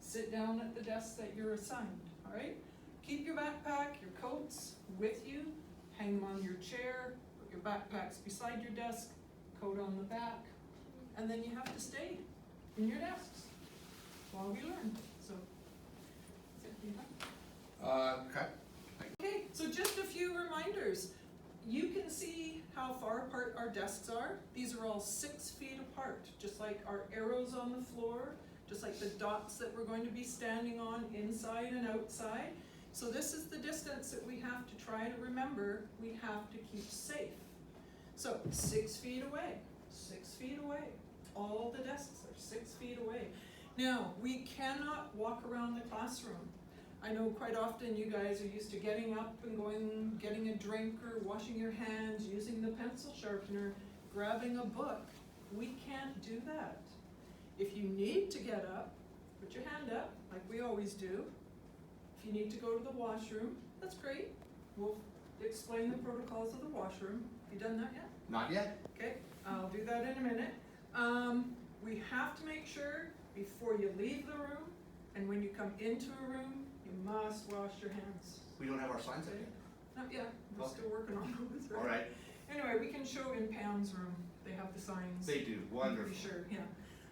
sit down at the desk that you're assigned, all right? Keep your backpack, your coats with you, hang them on your chair, put your backpacks beside your desk, coat on the back, and then you have to stay in your desks while we learn, so. Okay. Okay, so just a few reminders. You can see how far apart our desks are. These are all 6 feet apart, just like our arrows on the floor, just like the dots that we're going to be standing on inside and outside. So this is the distance that we have to try to remember we have to keep safe. So 6 feet away, 6 feet away. All the desks are 6 feet away. Now, we cannot walk around the classroom. I know quite often you guys are used to getting up and going, getting a drink or washing your hands, using the pencil sharpener, grabbing a book. We can't do that. If you need to get up, put your hand up, like we always do. If you need to go to the washroom, that's great. We'll explain the protocols of the washroom. Have you done that yet? Not yet. Okay, I'll do that in a minute. We have to make sure before you leave the room and when you come into a room, you must wash your hands. We don't have our signs Okay? yet. Not yet, we're Okay. still working on those, right? All right. Anyway, we can show in Pam's room, they have the signs. They do. Wonderful. Be sure, yeah.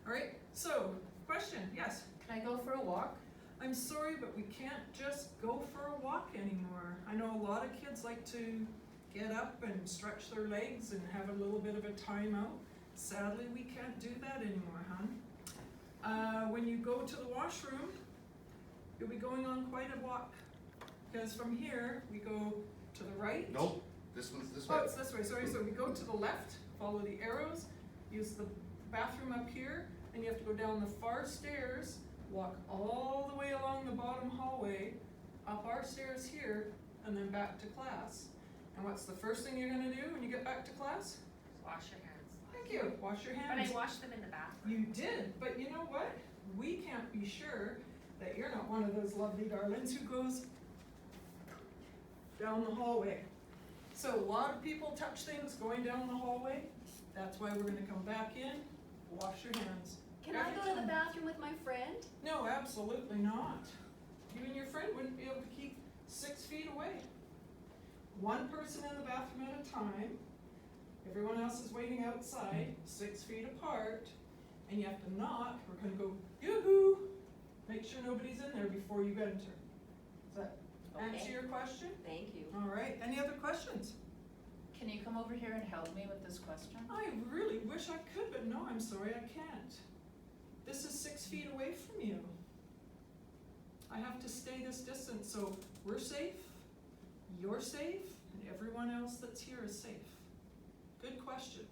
All right, so, question, yes? Can I go for a walk? I'm sorry, but we can't just go for a walk anymore. I know a lot of kids like to get up and stretch their legs and have a little bit of a timeout. Sadly, we can't do that anymore, hon. When you go to the washroom, you'll be going on quite a walk. Because from here, we go to the right. Nope. This one's this Oh, way. it's this way, sorry. So we go to the left, follow the arrows, use the bathroom up here, and you have to go down the far stairs, walk all the way along the bottom hallway, up our stairs here, and then back to class. And what's the first thing you're gonna do when you get back to class? Wash your hands. Thank you, wash your But hands. I washed them in the bathroom. You did, but you know what? We can't be sure that you're not one of those lovely darlings who goes down the hallway. So a lot of people touch things going down the hallway. That's why we're gonna come back in, wash your hands. Can I go to the bathroom with my friend? No, absolutely not. You and your friend wouldn't be able to keep 6 feet away. One person in the bathroom at a time. Everyone else is waiting outside, 6 feet apart, and you have to knock. We're gonna go, yoo-hoo! Make sure nobody's in there before you enter. Does that answer Okay. your question? Thank you. All right, any other questions? Can you come over here and help me with this question? I really wish I could, but no, I'm sorry, I can't. This is 6 feet away from you. I have to stay this distance, so we're safe, you're safe, and everyone else that's here is safe. Good question.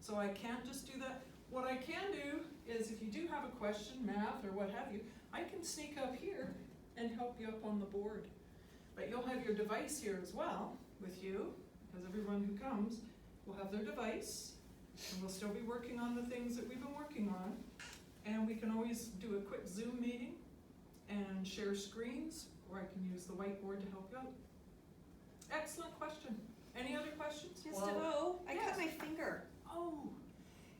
So I can't just do that. What I can do is if you do have a question, math or what have you, I can sneak up here and help you up on the board. But you'll have your device here as well with you, because everyone who comes will have their device, and we'll still be working on the things that we've been working on. And we can always do a quick Zoom meeting and share screens, or I can use the whiteboard to help you out. Excellent question. Any other questions? Ms. Well- DeVoe, I Yes. cut my finger. Oh,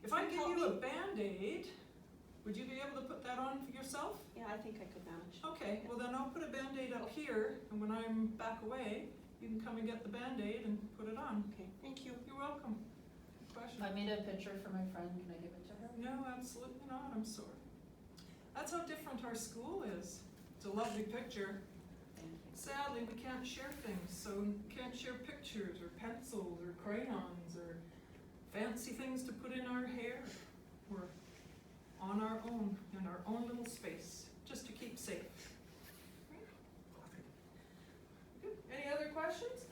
if I Can you give help you a me? Band-Aid, would you be able to put that on for yourself? Yeah, I think I could manage. Okay, well then I'll put a Band-Aid up here, and when I'm back away, you can come and get the Band-Aid and put it on. Okay, thank you. You're welcome. Good question. I made a picture for my friend. Can I give it to her? No, absolutely not, I'm sorry. That's how different our school is. It's a lovely picture. Thank you. Sadly, we can't share things, so we can't share pictures or pencils or crayons or fancy things to put in our hair. We're on our own, in our own little space, just to keep safe. Good. Any other questions?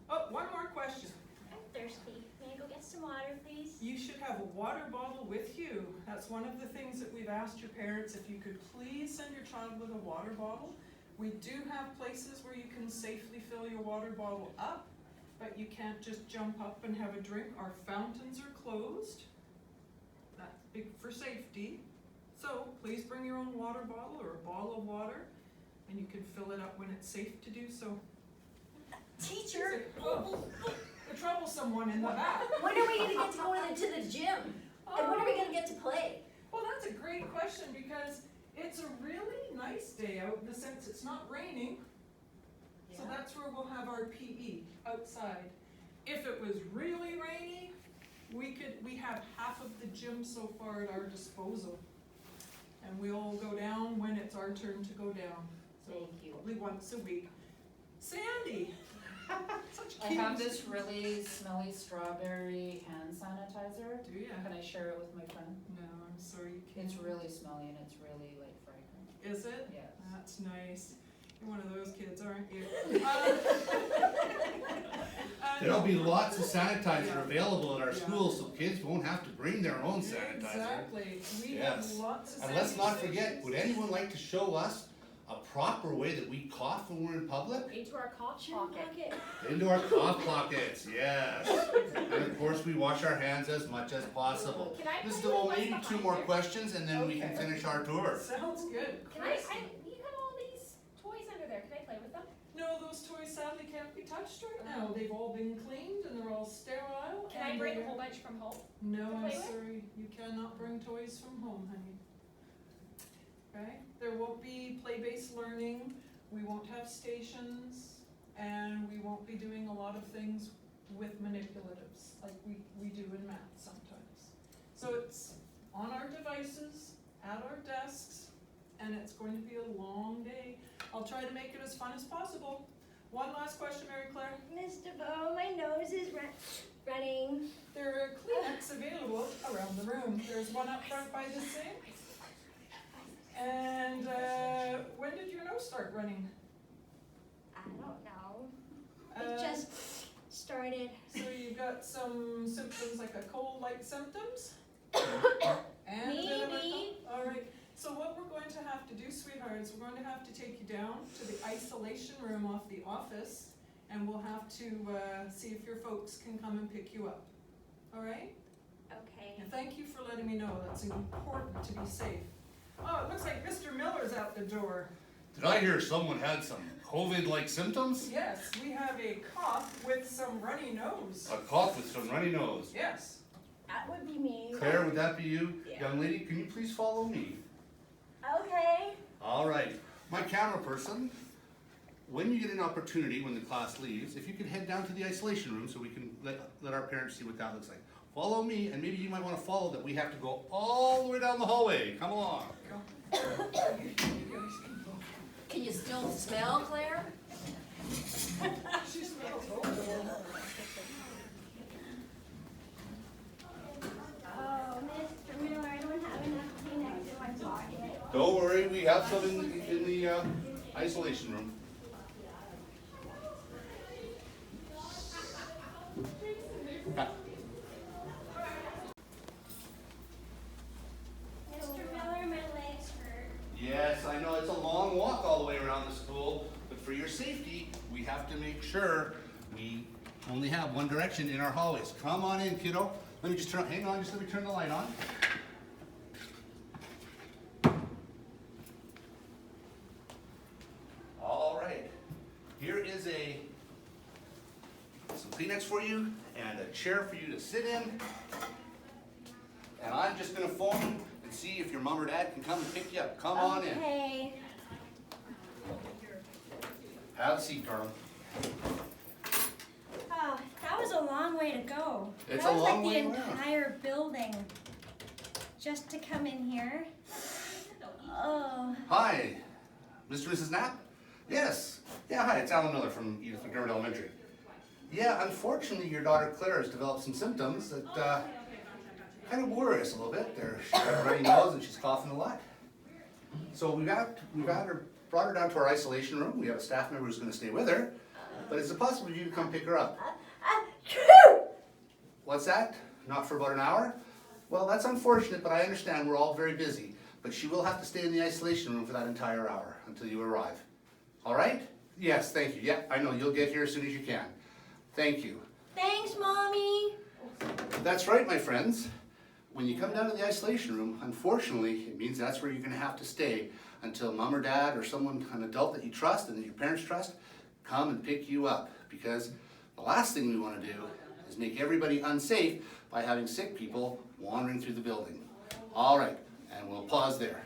Oh, one more question. I'm thirsty. May I go get some water, please? You should have a water bottle with you. That's one of the things that we've asked your parents, if you could please send your child with a water bottle. We do have places where you can safely fill your water bottle up, but you can't just jump up and have a drink. Our fountains are closed. That's big for safety. So please bring your own water bottle or a bottle of water, and you can fill it up when it's safe to do so. Teacher, Oh, the troublesome one in the back. when are we gonna get to go into the gym? And when are we gonna get to play? Well, that's a great question because It's a really nice day out in the sense it's not raining. So Yeah. that's where we'll have our PE, outside. If it was really rainy, we have half of the gym so far at our disposal. And we'll go down when it's our turn to go down. So Thank you. probably once a week. Sandy! Such I cute. have this really smelly strawberry hand sanitizer. Do ya? Can I share it with my friend? No, I'm sorry you can't. It's really smelly and it's really like fragrant. Is it? Yes. That's nice. You're one of those kids, aren't you? There'll be lots of sanitizer Yeah. available at our Yeah. schools, so kids won't have to bring their own sanitizer. Exactly. We have Yes. lots of And let's not sanitization forget, would anyone like to show us a proper way that we cough when we're in public? Into our cough pocket. Into our cough pockets, yes. And of course, we wash our hands as much as possible. Can I Mrs. play DeVoe, with maybe what's 2 behind more there? questions and then we can Okay. finish our tour. Sounds good. Can I, you have all these toys under there, can I play with them? No, those toys sadly can't be touched right now. They've all been cleaned and they're all sterile. Can I and bring a they're- whole bunch from home? No, to I'm play with? sorry, you cannot bring toys from home, honey. Okay, there won't be play-based learning, we won't have stations, and we won't be doing a lot of things with manipulatives, like we do in math sometimes. So it's on our devices, at our desks, and it's going to be a long day. I'll try to make it as fun as possible. One last question, Mary Claire. Miss DeVoe, my nose is running. There are Kleenex available around the room. There's one up front by the sink. And when did your nose start running? I don't know. Uh, It just started. So you've got some symptoms like a cold-like symptoms? And a bit of a Maybe. cough? All right. So what we're going to have to do, sweetheart, is we're going to have to take you down to the isolation room off the office, and we'll have to see if your folks can come and pick you up. All right? Okay. And thank you for letting me know. That's important to be safe. Oh, it looks like Mr. Miller's out the door. Did I hear someone had some COVID-like symptoms? Yes, we have a cough with some runny nose. A cough with some runny nose. Yes. That would be me. Claire, would that be you? Yeah. Young lady, can you please follow me? Okay. All right, my camera person, when you get an opportunity, when the class leaves, if you could head down to the isolation room so we can let our parents see what that looks like. Follow me, and maybe you might want to follow that we have to go all the way down the hallway. Come along. Can you still smell, Claire? She smells horrible. Oh, Mr. Miller, I don't have enough Kleenex in my pocket. Don't worry, we have some in the isolation room. Mr. Miller, my legs hurt. Yes, I know it's a long walk all the way around the school, but for your safety, we have to make sure we only have one direction in our hallways. Come on in, kiddo. Let me just hang on, just let me turn the light on. All right, here is some Kleenex for you and a chair for you to sit in. And I'm just gonna phone and see if your mom or dad can come and pick you up. Come on in. Okay. Have a seat, darling. Oh, that was a long way to go. It's that a was long like way the around. entire building just to come in here. Oh, Hi, Mr. and Mrs. Knapp? Yes. Yeah, hi, it's Alan Miller from Edith McDermott Elementary. Yeah, unfortunately, your daughter Claire has developed some symptoms that kind of worry us a little bit. She's got a runny nose and she's coughing a lot. So we've brought her down to our isolation room. We have a staff member who's going to stay with her, but is it possible for you to come pick her up? What's that? Not for about an hour? Well, that's unfortunate, but I understand we're all very busy. But she will have to stay in the isolation room for that entire hour until you arrive. All right? Yes, thank you. Yeah, I know. You'll get here as soon as you can. Thank you. thanks, Mommy. That's right, my friends. When you come down to the isolation room, unfortunately, it means that's where you're going to have to stay until mom or dad or someone, an adult that you trust and that your parents trust, come and pick you up. Because the last thing we want to do is make everybody unsafe by having sick people wandering through the building. All right, and we'll pause there.